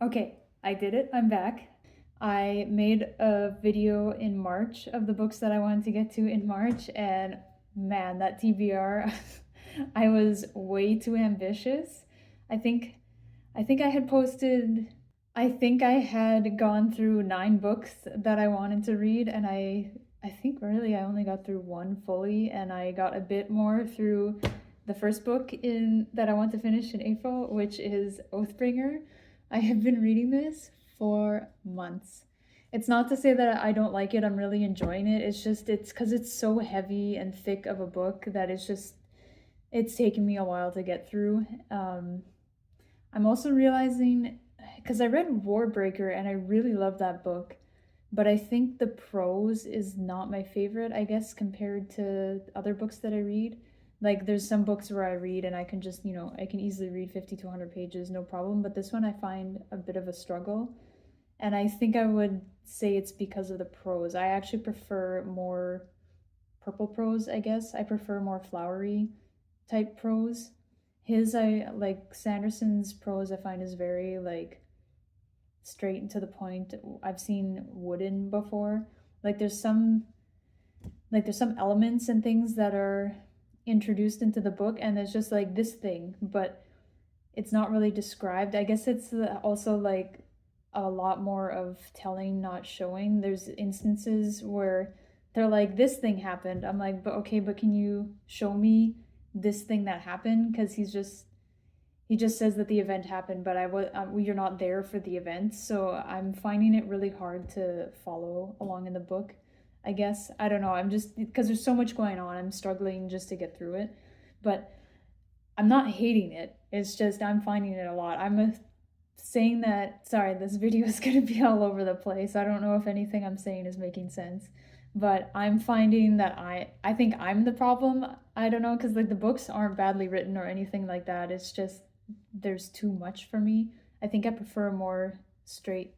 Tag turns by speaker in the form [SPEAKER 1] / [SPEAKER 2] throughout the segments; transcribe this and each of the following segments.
[SPEAKER 1] Okay, I did it. I'm back. I made a video in March of the books that I wanted to get to in March, and man, that TBR, I was way too ambitious. I think I think I had posted I think I had gone through 9 books that I wanted to read, and I think really I only got through one fully, and I got a bit more through the first book in that I want to finish in April, which is Oathbringer. I have been reading this for months. It's not to say that I don't like it. I'm really enjoying it. It's because it's so heavy and thick of a book that it's taken me a while to get through. I'm also realizing because I read Warbreaker and I really love that book, but I think the prose is not my favorite, I guess, compared to other books that I read. Like, there's some books where I read and I can just, I can easily read 50 to 100 pages, no problem. But this one I find a bit of a struggle. And I think I would say it's because of the prose. I actually prefer more purple prose, I guess. I prefer more flowery type prose. I like Sanderson's prose, I find is very like straight and to the point. I've seen Wooden before. Like there's some elements and things that are introduced into the book and it's just like this thing, but it's not really described. I guess it's also like a lot more of telling, not showing. There's instances where they're like, this thing happened. I'm like, but okay, but can you show me this thing that happened? Because he just says that the event happened, but you're not there for the event. So I'm finding it really hard to follow along in the book. I guess I don't know. I'm just because there's so much going on. I'm struggling just to get through it, but I'm not hating it. It's just I'm finding it a lot. Saying that, sorry, this video is going to be all over the place. I don't know if anything I'm saying is making sense, but I'm finding that I think I'm the problem. I don't know, cuz like the books aren't badly written or anything like that. It's just there's too much for me. I think I prefer more straight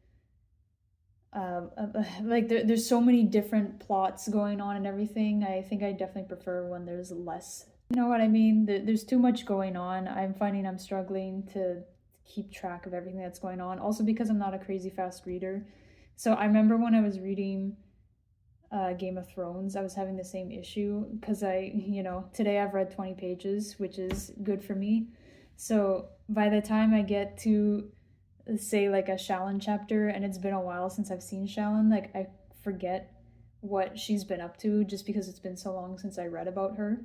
[SPEAKER 1] like there's so many different plots going on and everything. I think I definitely prefer when there's less. You know what I mean? There's too much going on. I'm finding I'm struggling to keep track of everything that's going on. Also because I'm not a crazy fast reader. So I remember when I was reading Game of Thrones, I was having the same issue because today I've read 20 pages, which is good for me. So by the time I get to say like a Shalyn chapter and it's been a while since I've seen Shalyn, like I forget what she's been up to just because it's been so long since I read about her.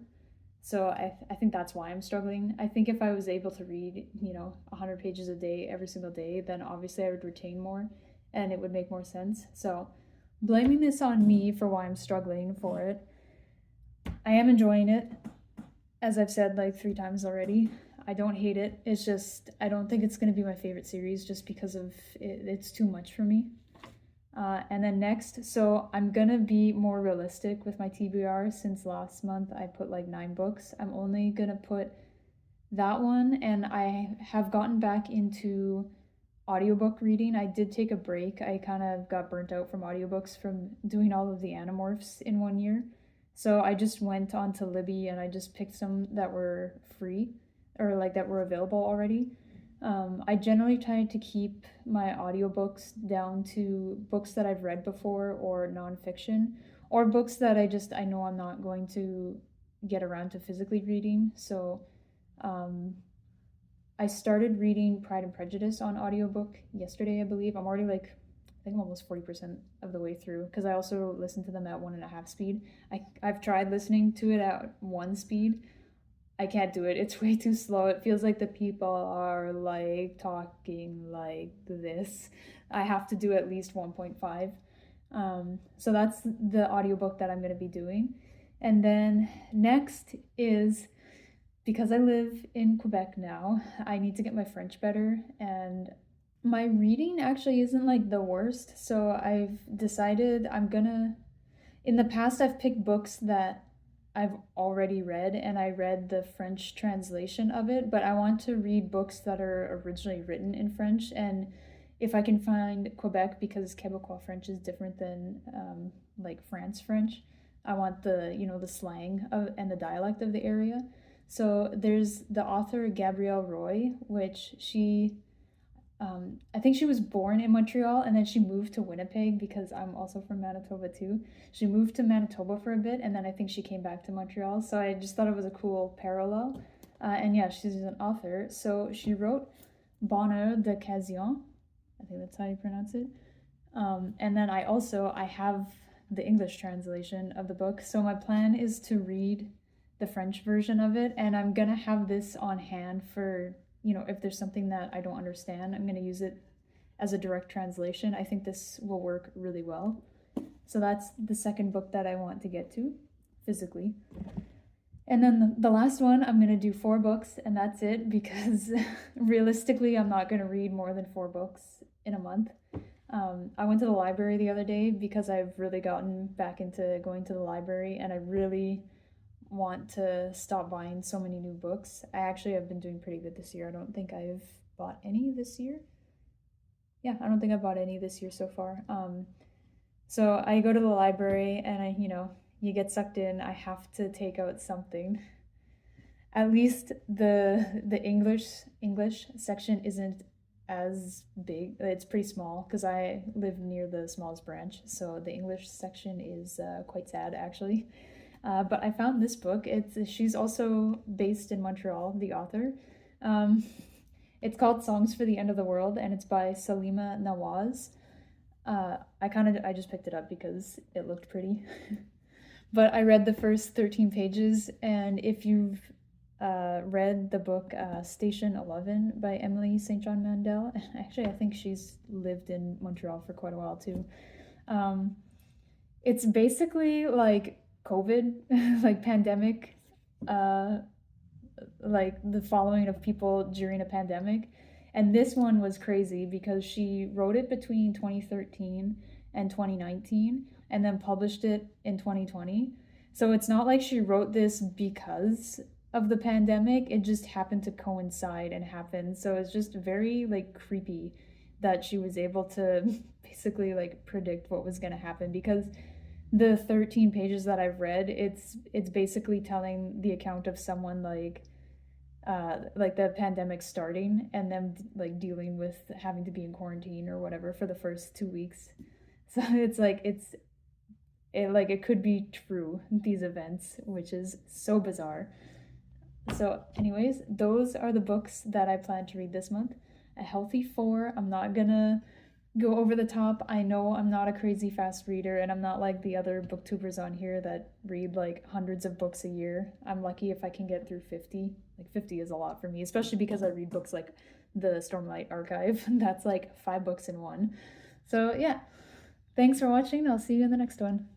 [SPEAKER 1] So I think that's why I'm struggling. I think if I was able to read, 100 pages a day every single day, then obviously I would retain more and it would make more sense. So blaming this on me for why I'm struggling for it, I am enjoying it, as I've said like 3 times already. I don't hate it. It's just I don't think it's going to be my favorite series just because of it's too much for me. And then next, so I'm gonna be more realistic with my TBR since last month I put like 9 books. I'm only gonna put that one, and I have gotten back into audiobook reading. I did take a break. I kind of got burnt out from audiobooks from doing all of the Animorphs in one year. So I just went onto Libby and I just picked some that were free or like that were available already. I generally try to keep my audiobooks down to books that I've read before or nonfiction or books that I know I'm not going to get around to physically reading. So um, I started reading Pride and Prejudice on audiobook yesterday, I believe. I'm already like, I think I'm almost 40% of the way through because I also listen to them at 1.5 speed. I've tried listening to it at 1 speed. I can't do it. It's way too slow. It feels like the people are like talking like this. I have to do at least 1.5. So that's the audiobook that I'm going to be doing. And then next is because I live in Quebec now, I need to get my French better. And my reading actually isn't like the worst. So I've decided in the past, I've picked books that I've already read and I read the French translation of it, but I want to read books that are originally written in French. And if I can find Quebec, because Quebecois French is different than like France French, I want the slang and the dialect of the area. So there's the author Gabrielle Roy, which I think she was born in Montreal and then she moved to Winnipeg because I'm also from Manitoba too. She moved to Manitoba for a bit and then I think she came back to Montreal. So I just thought it was a cool parallel. And yeah, she's an author. So she wrote Bonheur d'Occasion. I think that's how you pronounce it. And then I have the English translation of the book. So my plan is to read the French version of it, and I'm gonna have this on hand for, if there's something that I don't understand, I'm gonna use it as a direct translation. I think this will work really well. So that's the second book that I want to get to physically. And then the last one, I'm gonna do 4 books, and that's it because realistically, I'm not gonna read more than 4 books in a month. I went to the library the other day because I've really gotten back into going to the library and I really want to stop buying so many new books. I actually have been doing pretty good this year. I don't think I've bought any this year. Yeah, I don't think I've bought any this year so far. So I go to the library and you get sucked in. I have to take out something. At least the English section isn't as big. It's pretty small because I live near the smallest branch, so the English section is quite sad actually. But I found this book. She's also based in Montreal, the author. Um, it's called Songs for the End of the World, and it's by Salima Nawaz. I just picked it up because it looked pretty. But I read the first 13 pages, and if you've read the book Station 11 by Emily St. John Mandel. Actually, I think she's lived in Montreal for quite a while too. It's basically like COVID, like pandemic, like the following of people during a pandemic. And this one was crazy because she wrote it between 2013 and 2019 and then published it in 2020. So it's not like she wrote this because of the pandemic, it just happened to coincide and happen. So it's just very like creepy that she was able to basically like predict what was going to happen because the 13 pages that I've read, it's basically telling the account of someone like the pandemic starting and them like dealing with having to be in quarantine or whatever for the first 2 weeks. So it could be true, these events, which is so bizarre. So, anyways, those are the books that I plan to read this month. A healthy 4. I'm not gonna go over the top. I know I'm not a crazy fast reader, and I'm not like the other booktubers on here that read like hundreds of books a year. I'm lucky if I can get through 50. Like 50 is a lot for me, especially because I read books like the Stormlight Archive. That's like 5 books in one. So, yeah. Thanks for watching. I'll see you in the next one.